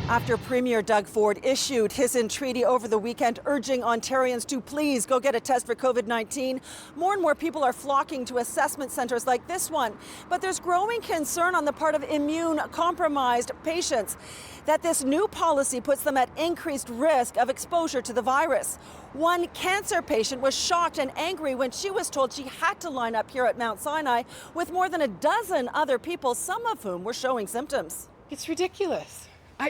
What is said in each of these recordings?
After Premier Doug Ford issued his entreaty over the weekend urging Ontarians to please go get a test for COVID-19, more and more people are flocking to assessment centres like this one. But there's growing concern on the part of immune-compromised patients that this new policy puts them at increased risk of exposure to the virus. One cancer patient was shocked and angry when she was told she had to line up here at Mount Sinai with more than a dozen other people, some of whom were showing symptoms. It's ridiculous. I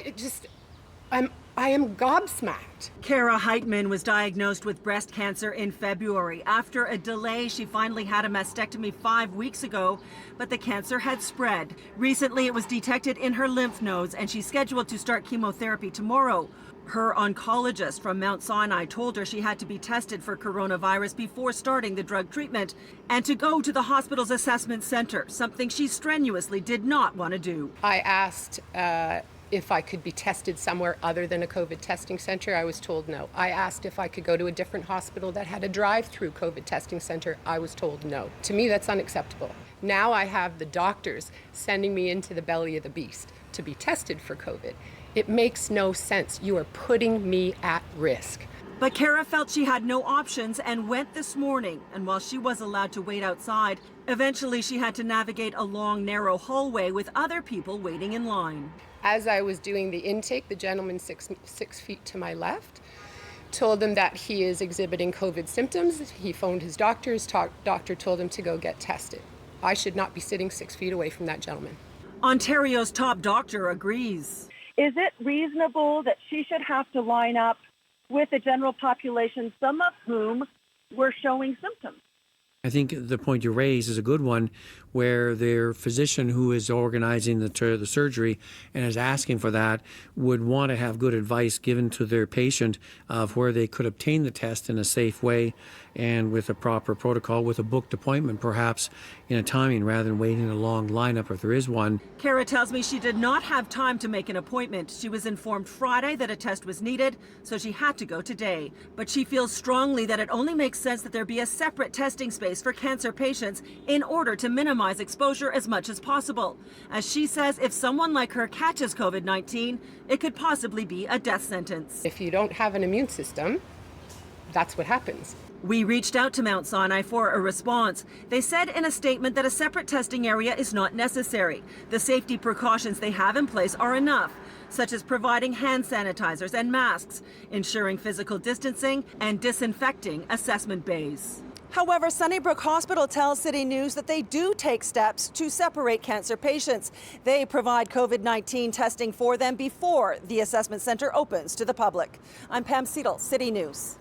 am gobsmacked. Kara Heitman was diagnosed with breast cancer in February. After a delay, she finally had a mastectomy 5 weeks ago, but the cancer had spread. Recently, it was detected in her lymph nodes, and she's scheduled to start chemotherapy tomorrow. Her oncologist from Mount Sinai told her she had to be tested for coronavirus before starting the drug treatment and to go to the hospital's assessment center, something she strenuously did not want to do. I asked if I could be tested somewhere other than a COVID testing center. I was told no. I asked if I could go to a different hospital that had a drive-through COVID testing center. I was told no. To me, that's unacceptable. Now I have the doctors sending me into the belly of the beast to be tested for COVID. It makes no sense. You are putting me at risk. But Kara felt she had no options and went this morning. And while she was allowed to wait outside, eventually she had to navigate a long, narrow hallway with other people waiting in line. As I was doing the intake, the gentleman six feet to my left told him that he is exhibiting COVID symptoms. He phoned his doctor. His doctor told him to go get tested. I should not be sitting 6 feet away from that gentleman. Ontario's top doctor agrees. Is it reasonable that she should have to line up with the general population, some of whom were showing symptoms? I think the point you raise is a good one, where their physician who is organizing the surgery and is asking for that would want to have good advice given to their patient of where they could obtain the test in a safe way and with a proper protocol, with a booked appointment perhaps in a timing rather than waiting in a long lineup if there is one. Kara tells me she did not have time to make an appointment. She was informed Friday that a test was needed, so she had to go today. But she feels strongly that it only makes sense that there be a separate testing space for cancer patients in order to minimize exposure as much as possible. As she says, if someone like her catches COVID-19, it could possibly be a death sentence. If you don't have an immune system, that's what happens. We reached out to Mount Sinai for a response. They said in a statement that a separate testing area is not necessary. The safety precautions they have in place are enough, such as providing hand sanitizers and masks, ensuring physical distancing, and disinfecting assessment bays. However, Sunnybrook Hospital tells City News that they do take steps to separate cancer patients. They provide COVID-19 testing for them before the assessment center opens to the public. I'm Pam Seatle, City News.